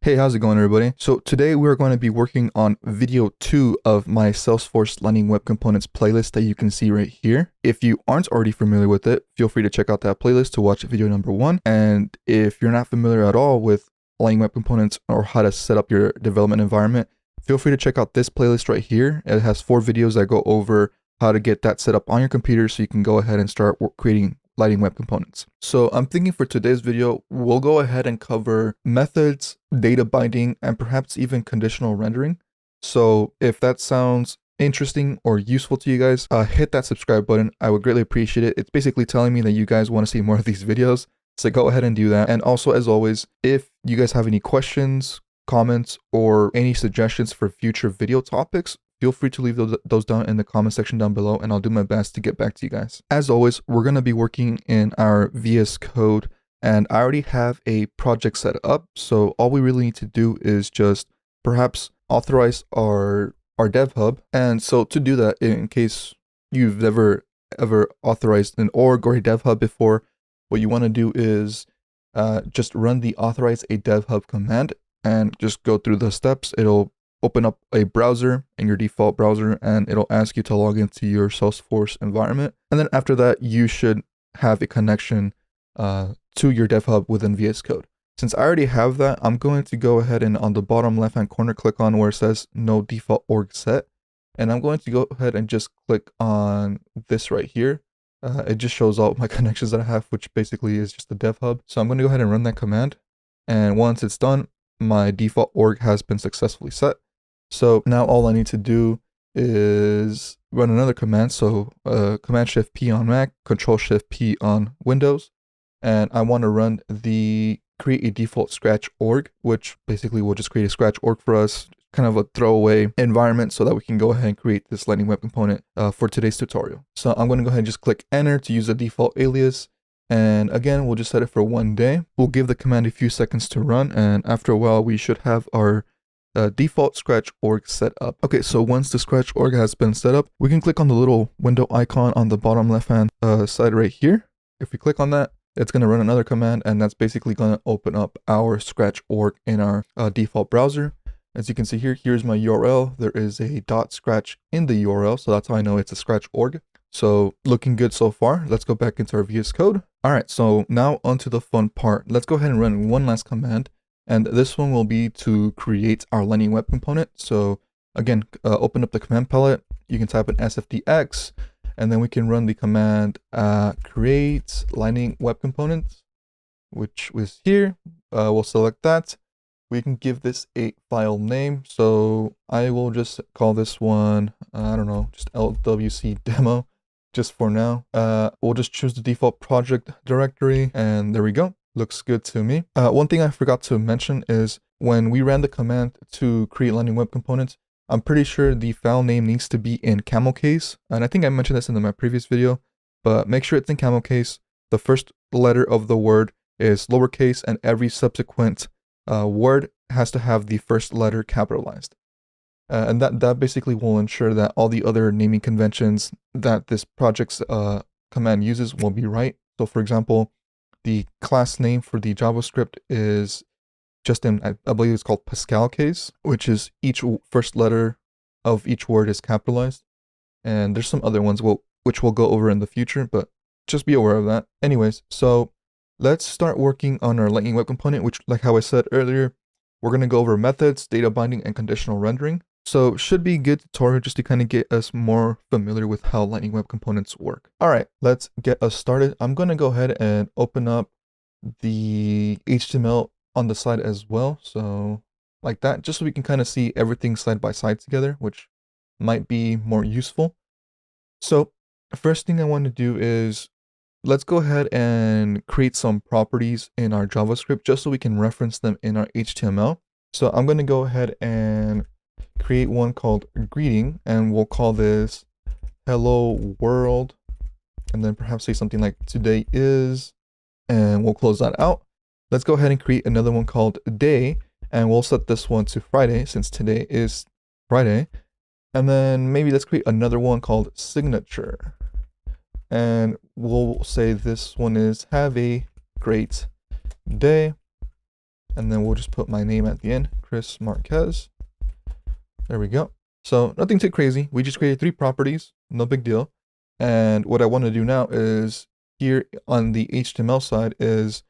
Hey, how's it going, everybody? So today we're going to be working on video 2 of my Salesforce Lightning Web Components playlist that you can see right here. If you aren't already familiar with it, feel free to check out that playlist to watch video number 1. And if you're not familiar at all with Lightning Web Components or how to set up your development environment, feel free to check out this playlist right here. It has 4 videos that go over how to get that set up on your computer so you can go ahead and start creating Lightning Web Components. So I'm thinking for today's video, we'll go ahead and cover methods, data binding, and perhaps even conditional rendering. So if that sounds interesting or useful to you guys, hit that subscribe button. I would greatly appreciate it. It's basically telling me that you guys want to see more of these videos. So go ahead and do that. And also, as always, if you guys have any questions, comments, or any suggestions for future video topics, feel free to leave those down in the comment section down below, and I'll do my best to get back to you guys. As always, we're going to be working in our VS Code, and I already have a project set up. So all we really need to do is just perhaps authorize our dev hub. And so to do that, in case you've never ever authorized an org or a dev hub before, what you want to do is just run the authorize a dev hub command and just go through the steps. It'll open up a browser in your default browser, and it'll ask you to log into your Salesforce environment. And then after that, you should have a connection to your dev hub within VS Code. Since I already have that, I'm going to go ahead and on the bottom left-hand corner, click on where it says no default org set. And I'm going to go ahead and just click on this right here. It just shows all my connections that I have, which basically is just the dev hub. So I'm going to go ahead and run that command. And once it's done, my default org has been successfully set. So now all I need to do is run another command. So Command Shift P on Mac, Control Shift P on Windows. And I want to run the create a default scratch org, which basically will just create a scratch org for us, kind of a throwaway environment so that we can go ahead and create this Lightning Web Component for today's tutorial. So I'm going to go ahead and just click enter to use the default alias. And again, we'll just set it for 1 day. We'll give the command a few seconds to run. And after a while, we should have our default scratch org set up. Okay, so once the scratch org has been set up, we can click on the little window icon on the bottom left hand side right here. If we click on that, it's going to run another command, and that's basically going to open up our scratch org in our default browser. As you can see here, here's my URL. There is a .scratch in the URL, so that's how I know it's a scratch org. So looking good so far. Let's go back into our VS Code. All right, so now onto the fun part. Let's go ahead and run one last command. And this one will be to create our Lightning Web Component. So again, open up the command palette. You can type in sfdx, and then we can run the command create Lightning Web Component, which was here. We'll select that. We can give this a file name. So I will just call this one, I don't know, just LWC demo, just for now. We'll just choose the default project directory, and there we go. Looks good to me. One thing I forgot to mention is when we ran the command to create Lightning Web Components, I'm pretty sure the file name needs to be in camel case. And I think I mentioned this in my previous video, but make sure it's in camel case. The first letter of the word is lowercase, and every subsequent word has to have the first letter capitalized. And that basically will ensure that all the other naming conventions that this project's command uses will be right. So for example, the class name for the JavaScript is just in, I believe it's called Pascal case, which is each first letter of each word is capitalized. And there's some other ones which we'll go over in the future, but just be aware of that. Anyways, so let's start working on our Lightning Web Component, which, like how I said earlier, we're going to go over methods, data binding, and conditional rendering. So should be a good tutorial just to kind of get us more familiar with how Lightning Web Components work. All right, let's get us started. I'm going to go ahead and open up the HTML on the side as well. So like that, just so we can kind of see everything side by side together, which might be more useful. So first thing I want to do is let's go ahead and create some properties in our JavaScript just so we can reference them in our HTML. So I'm going to go ahead and create one called greeting, and we'll call this hello world, and then perhaps say something like today is, and we'll close that out. Let's go ahead and create another one called day, and we'll set this one to Friday since today is Friday. And then maybe let's create another one called signature, and we'll say this one is have a great day. and then we'll just put my name at the end, Chris Marquez. There we go. So nothing too crazy. We just created 3 properties, no big deal. And what I want to do now is here on the HTML side is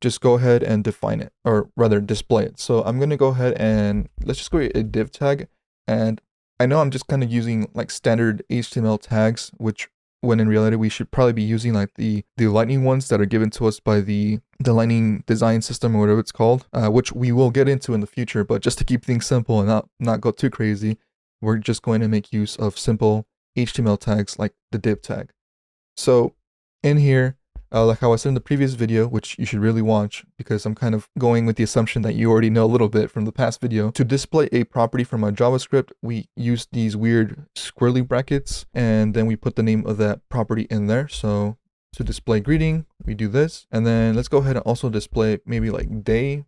just go ahead and define it, or rather display it. So I'm going to go ahead and let's just create a div tag. And I know I'm just kind of using like standard HTML tags, which when in reality we should probably be using like the Lightning ones that are given to us by the Lightning design system or whatever it's called, which we will get into in the future. But just to keep things simple and not go too crazy, we're just going to make use of simple HTML tags like the div tag. So in here, like how I said in the previous video, which you should really watch because I'm kind of going with the assumption that you already know a little bit from the past video. To display a property from a JavaScript, we use these weird squirrely brackets, and then we put the name of that property in there. So to display greeting, we do this. And then let's go ahead and also display maybe like day,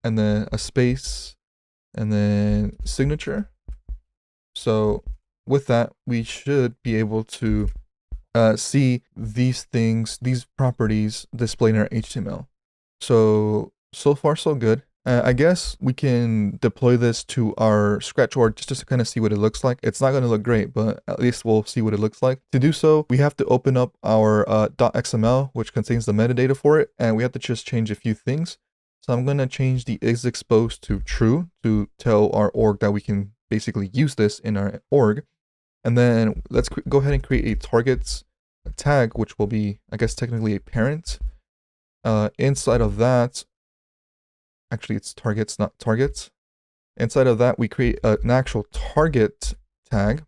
and then a space, and then signature. So with that, we should be able to see these things, these properties displayed in our HTML. So far so good. I guess we can deploy this to our Scratch org just to kind of see what it looks like. It's not going to look great, but at least we'll see what it looks like. To do so, we have to open up our .xml, which contains the metadata for it, and we have to just change a few things. So I'm going to change the is exposed to true to tell our org that we can basically use this in our org. And then let's go ahead and create a targets tag, which will be, I guess, technically a parent. Inside of that, actually it's targets, not targets. Inside of that, we create an actual target tag.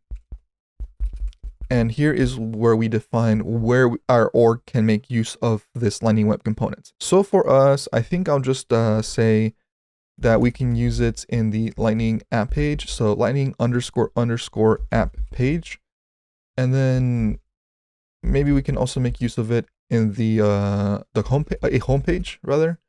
And here is where we define where our org can make use of this Lightning Web Components. So for us, I think I'll just say that we can use it in the Lightning app page. So Lightning __ app page. And then maybe we can also make use of it in the home page rather.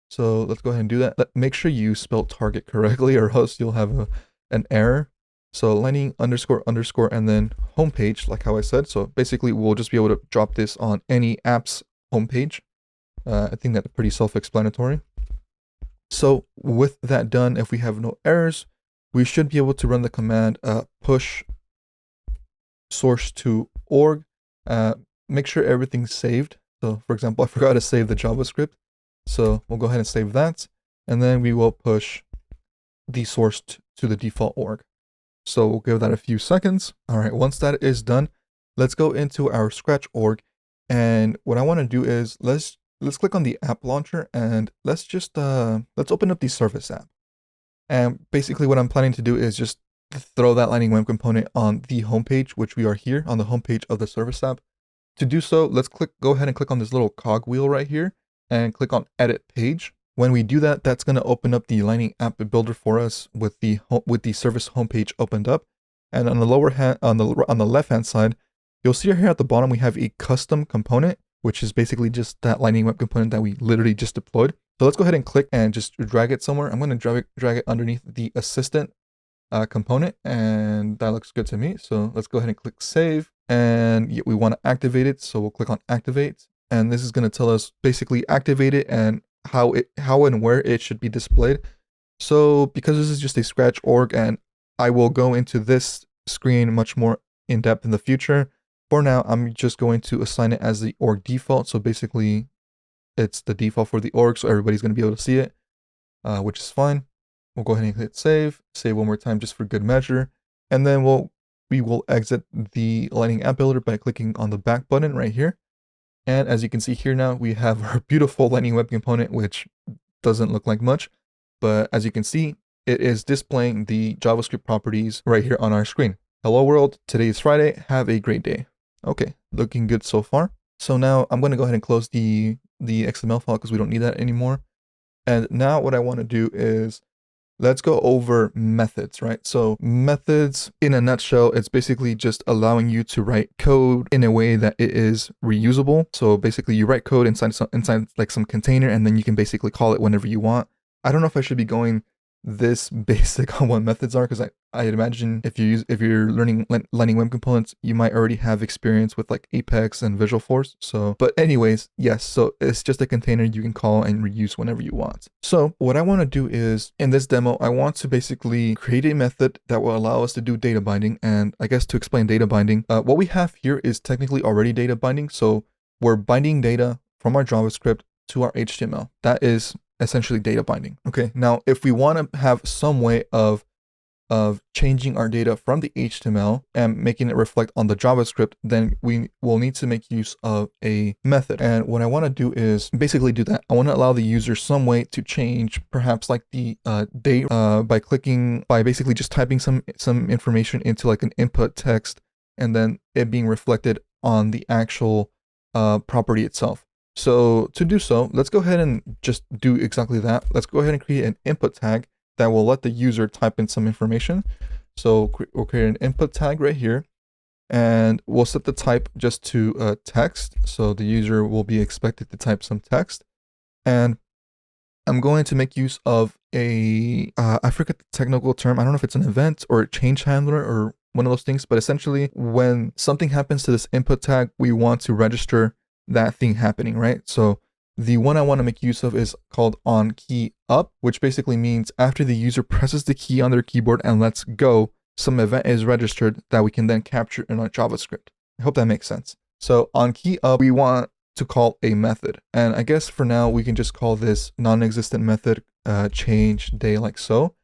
So let's go ahead and do that. Make sure you spell target correctly or else you'll have an error. So Lightning __ and then homepage, like how I said. So basically we'll just be able to drop this on any app's homepage. I think that's pretty self-explanatory. So with that done, if we have no errors, we should be able to run the command push source to org. Make sure everything's saved. So for example, I forgot to save the JavaScript. So we'll go ahead and save that. And then we will push the source to the default org. So we'll give that a few seconds. All right, once that is done, let's go into our Scratch org. And what I want to do is let's click on the app launcher and let's just let's open up the Service app. And basically what I'm planning to do is just throw that Lightning Web Component on the homepage, which we are here on the homepage of the Service app. To do so, let's go ahead and click on this little cogwheel right here and click on Edit Page. When we do that, that's going to open up the Lightning App Builder for us with the Service homepage opened up. And on the lower hand, on the left hand side, you'll see here at the bottom we have a custom component, which is basically just that Lightning Web Component that we literally just deployed. So let's go ahead and click and just drag it somewhere. I'm going to drag it underneath the assistant component, and that looks good to me. So let's go ahead and click Save, and we want to activate it. So we'll click on Activate, and this is going to tell us basically activate it and how and where it should be displayed. So because this is just a Scratch org, and I will go into this screen much more in depth in the future. For now, I'm just going to assign it as the org default. So basically, it's the default for the org, so everybody's going to be able to see it, which is fine. We'll go ahead and hit save one more time just for good measure. And then we will exit the Lightning App Builder by clicking on the back button right here. And as you can see here now, we have our beautiful Lightning Web Component, which doesn't look like much. But as you can see, it is displaying the JavaScript properties right here on our screen. Hello world, today is Friday, have a great day. Okay, looking good so far. So now I'm going to go ahead and close the XML file because we don't need that anymore. And now what I want to do is let's go over methods, right? So methods, in a nutshell, it's basically just allowing you to write code in a way that it is reusable. So basically you write code inside like some container, and then you can basically call it whenever you want. I don't know if I should be going this basic on what methods are, because I imagine if you're learning Lightning Web Components, you might already have experience with like Apex and Visualforce. So, but anyways, yes, so it's just a container you can call and reuse whenever you want. So what I want to do is, in this demo, I want to basically create a method that will allow us to do data binding. And I guess to explain data binding, what we have here is technically already data binding. So we're binding data from our JavaScript to our HTML. That is essentially data binding. Okay, now if we want to have some way of changing our data from the HTML and making it reflect on the JavaScript, then we will need to make use of a method. And what I want to do is basically do that. I want to allow the user some way to change perhaps like the date by basically just typing some information into like an input text and then it being reflected on the actual property itself. So to do so, let's go ahead and just do exactly that. Let's go ahead and create an input tag that will let the user type in some information. So we'll create an input tag right here, and we'll set the type just to text. So the user will be expected to type some text. And I'm going to make use of I forget the technical term. I don't know if it's an event or a change handler or one of those things, but essentially when something happens to this input tag, we want to register that thing happening, right? So the one I want to make use of is called onKeyUp, which basically means after the user presses the key on their keyboard and lets go, some event is registered that we can then capture in our JavaScript. I hope that makes sense. So onKeyUp, we want to call a method. And I guess for now, we can just call this non-existent method change day like so.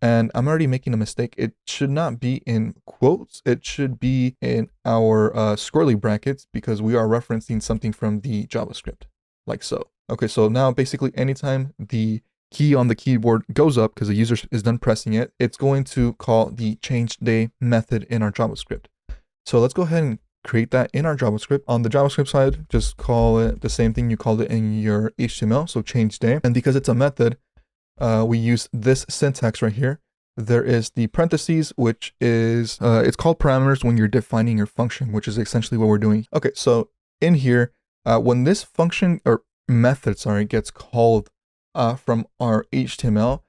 And I'm already making a mistake. It should not be in quotes. It should be in our squirrely brackets because we are referencing something from the JavaScript. Like so. Okay, so now basically anytime the key on the keyboard goes up because the user is done pressing it, it's going to call the change day method in our JavaScript. So let's go ahead and create that in our JavaScript. On the JavaScript side, just call it the same thing you called it in your HTML, so change day. And because it's a method, we use this syntax right here. There is the parentheses, which is, it's called parameters when you're defining your function, which is essentially what we're doing. Okay, so in here, when this function or method, gets called from our HTML,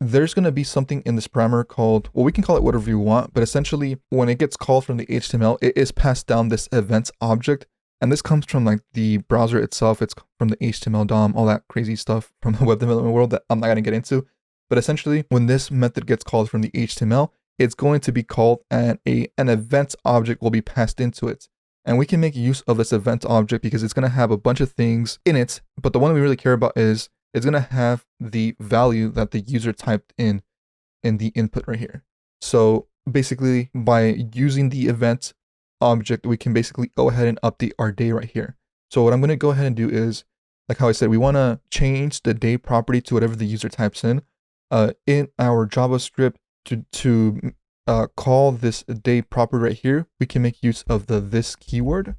there's going to be something in this parameter called, well, we can call it whatever you want, but essentially when it gets called from the HTML, it is passed down this events object. And this comes from like the browser itself. It's from the HTML DOM, all that crazy stuff from the web development world that I'm not going to get into. But essentially when this method gets called from the HTML, it's going to be called and an events object will be passed into it. And we can make use of this event object because it's going to have a bunch of things in it. But the one we really care about is it's going to have the value that the user typed in the input right here. So basically by using the event object, we can basically go ahead and update our day right here. So what I'm going to go ahead and do is, like how I said, we want to change the day property to whatever the user types in our JavaScript to call this day property right here. We can make use of the this keyword.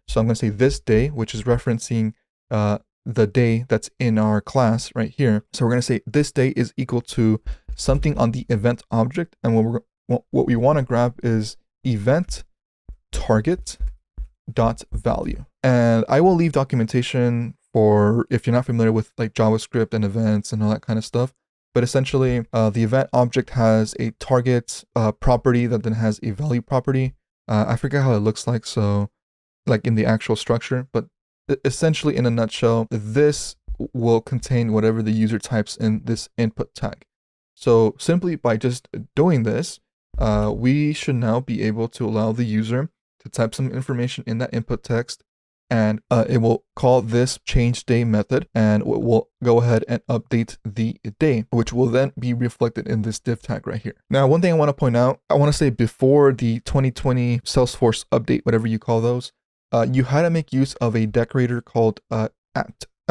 So I'm going to say this day, which is referencing the day that's in our class right here. So we're going to say this day is equal to something on the event object. And what we want to grab is event target dot value. And I will leave documentation for if you're not familiar with like JavaScript and events and all that kind of stuff. But essentially, the event object has a target property that then has a value property. I forget how it looks like, so like in the actual structure. But essentially, in a nutshell, this will contain whatever the user types in this input tag. So simply by just doing this, we should now be able to allow the user to type some information in that input text. And it will call this change day method and it will go ahead and update the day, which will then be reflected in this div tag right here. Now, one thing I want to point out, I want to say before the 2020 Salesforce update, whatever you call those, you had to make use of a decorator called I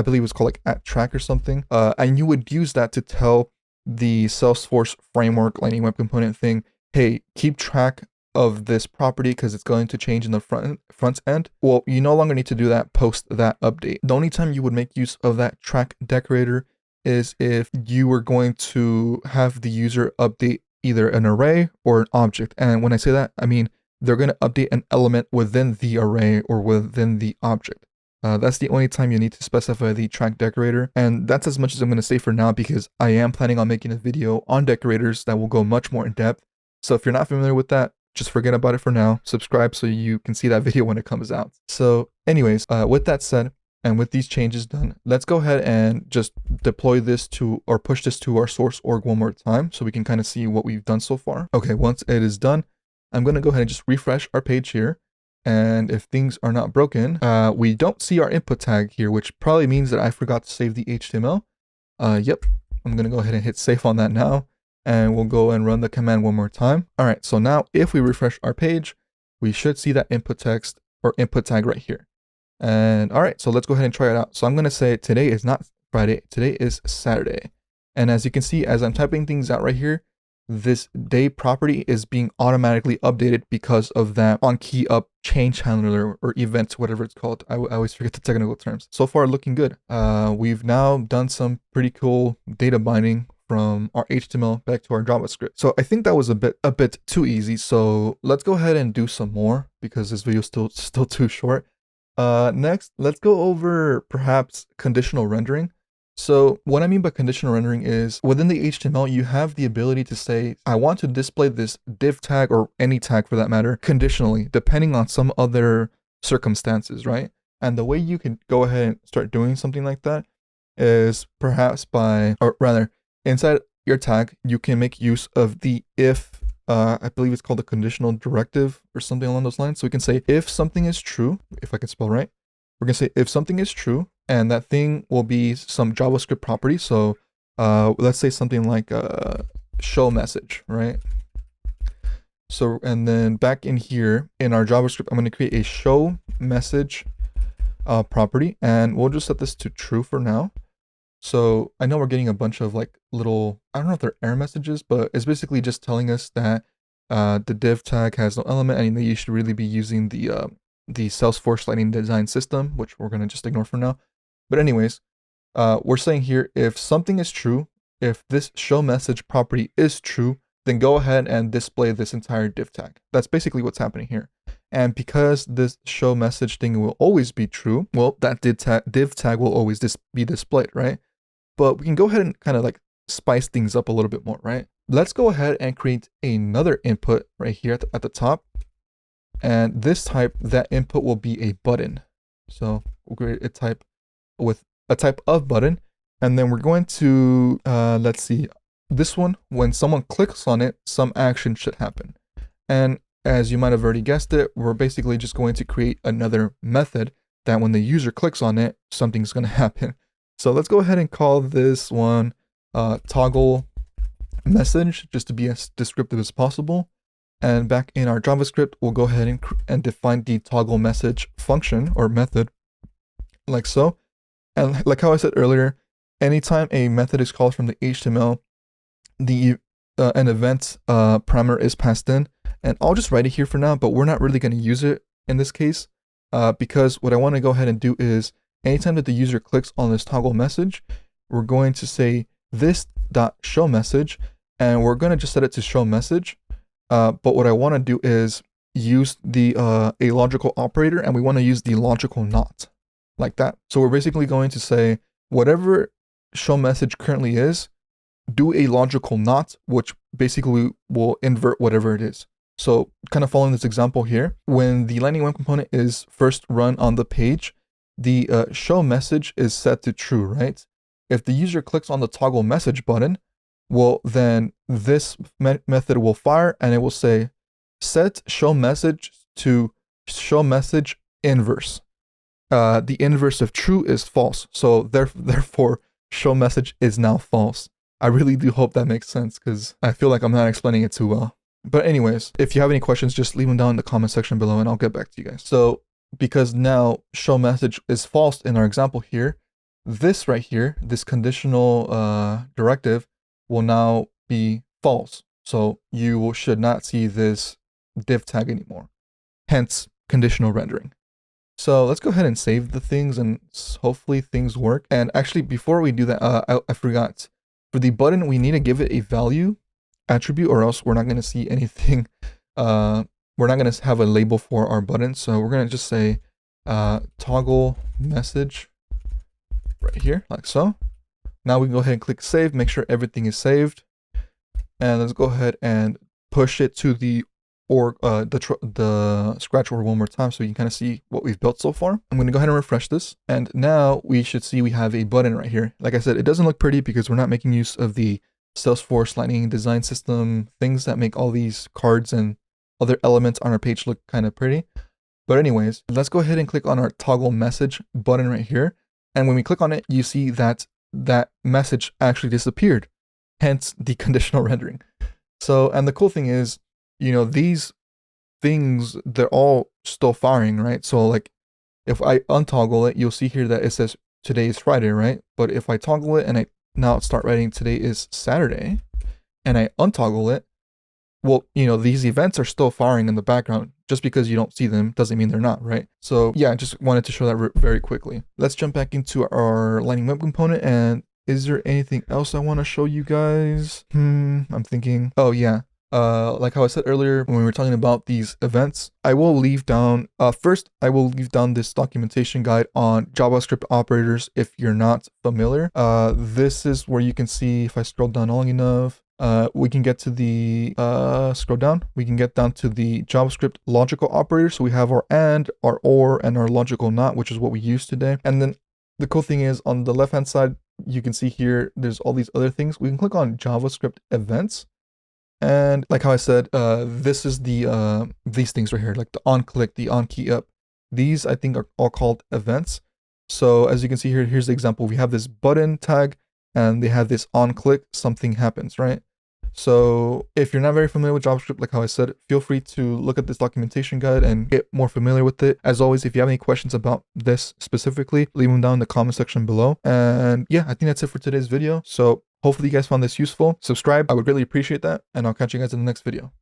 believe it was called like @track or something. And you would use that to tell the Salesforce framework Lightning Web Component thing, hey, keep track of this property because it's going to change in the front end. Well, you no longer need to do that post that update. The only time you would make use of that track decorator is if you were going to have the user update either an array or an object. And when I say that, I mean they're going to update an element within the array or within the object. That's the only time you need to specify the track decorator. And that's as much as I'm going to say for now, because I am planning on making a video on decorators that will go much more in depth. So if you're not familiar with that, just forget about it for now. Subscribe so you can see that video when it comes out. So anyways, with that said, and with these changes done, let's go ahead and just deploy this to, or push this to our source org one more time so we can kind of see what we've done so far. Okay, once it is done, I'm going to go ahead and just refresh our page here. And if things are not broken, we don't see our input tag here, which probably means that I forgot to save the HTML. Yep, I'm going to go ahead and hit save on that now. And we'll go and run the command one more time. All right, so now if we refresh our page, we should see that input text or input tag right here. And all right, so let's go ahead and try it out. So I'm going to say today is not Friday, today is Saturday. And as you can see, as I'm typing things out right here, this day property is being automatically updated because of that on key up change handler or event, whatever it's called. I always forget the technical terms. So far looking good. We've now done some pretty cool data binding from our HTML back to our JavaScript. So I think that was a bit too easy. So let's go ahead and do some more because this video is still too short. Next, let's go over perhaps conditional rendering. So what I mean by conditional rendering is within the HTML, you have the ability to say, I want to display this div tag or any tag for that matter, conditionally, depending on some other circumstances, right? And the way you can go ahead and start doing something like that is perhaps by, or rather, inside your tag, you can make use of the if, I believe it's called a conditional directive or something along those lines. So we can say if something is true, if I can spell right, we're going to say if something is true, and that thing will be some JavaScript property. So let's say something like show message, right? So, and then back in here in our JavaScript, I'm going to create a show message property, and we'll just set this to true for now. So I know we're getting a bunch of like little, I don't know if they're error messages, but it's basically just telling us that the div tag has no element and that you should really be using the Salesforce Lightning Design System, which we're going to just ignore for now. But anyways, we're saying here, if something is true, if this show message property is true, then go ahead and display this entire div tag. That's basically what's happening here. And because this show message thing will always be true, well, that div tag will always be displayed, right? But we can go ahead and kind of like spice things up a little bit more, right? Let's go ahead and create another input right here at the top. And this type, that input will be a button. So we'll create a type with a type of button. And then we're going to, let's see, this one, when someone clicks on it, some action should happen. And as you might have already guessed it, we're basically just going to create another method that when the user clicks on it, something's going to happen. So let's go ahead and call this one toggle message, just to be as descriptive as possible. And back in our JavaScript, we'll go ahead and define the toggle message function or method like so. And like how I said earlier, anytime a method is called from the HTML, an event parameter is passed in. And I'll just write it here for now, but we're not really going to use it in this case because what I want to go ahead and do is anytime that the user clicks on this toggle message, we're going to say this.showMessage, and we're going to just set it to show message. But what I want to do is use the a logical operator, and we want to use the logical not like that. So we're basically going to say whatever show message currently is, do a logical not, which basically will invert whatever it is. So kind of following this example here, when the Lightning Web Component is first run on the page, the show message is set to true, right? If the user clicks on the toggle message button, well, then this method will fire and it will say set show message to show message inverse. The inverse of true is false. So therefore, show message is now false. I really do hope that makes sense because I feel like I'm not explaining it too well. But anyways, if you have any questions, just leave them down in the comment section below and I'll get back to you guys. So because now show message is false in our example here, this right here, this conditional directive will now be false. So you should not see this div tag anymore. Hence conditional rendering. So let's go ahead and save the things and hopefully things work. And actually, before we do that, I forgot. For the button, we need to give it a value attribute or else we're not going to see anything. We're not going to have a label for our button. So we're going to just say toggle message right here, like so. Now we can go ahead and click save, make sure everything is saved. And let's go ahead and push it to the scratch org one more time so you can kind of see what we've built so far. I'm going to go ahead and refresh this. And now we should see we have a button right here. Like I said, it doesn't look pretty because we're not making use of the Salesforce Lightning design system things that make all these cards and other elements on our page look kind of pretty. But anyways, let's go ahead and click on our toggle message button right here. And when we click on it, you see that that message actually disappeared, hence the conditional rendering. So, and the cool thing is, you know, these things, they're all still firing, right? So like if I untoggle it, you'll see here that it says today is Friday, right? But if I toggle it and I now start writing today is Saturday and I untoggle it, well, you know, these events are still firing in the background. Just because you don't see them doesn't mean they're not, right? So yeah, I just wanted to show that very quickly. Let's jump back into our Lightning Web Component. And is there anything else I want to show you guys? I'm thinking, oh yeah. Like how I said earlier, when we were talking about these events, I will leave down, first, I will leave down this documentation guide on JavaScript operators if you're not familiar. This is where you can see, if I scroll down long enough, we can get to the, scroll down, we can get down to the JavaScript logical operators. So we have our and, our or, and our logical not, which is what we use today. And then the cool thing is on the left-hand side, you can see here, there's all these other things. We can click on JavaScript events. And like how I said, this is the, these things right here, like the on click, the on key up. These I think are all called events. So as you can see here, here's the example. We have this button tag and they have this on click, something happens, right? So if you're not very familiar with JavaScript, like how I said, feel free to look at this documentation guide and get more familiar with it. As always, if you have any questions about this specifically, leave them down in the comment section below. And yeah, I think that's it for today's video. So hopefully you guys found this useful. Subscribe, I would greatly appreciate that. And I'll catch you guys in the next video.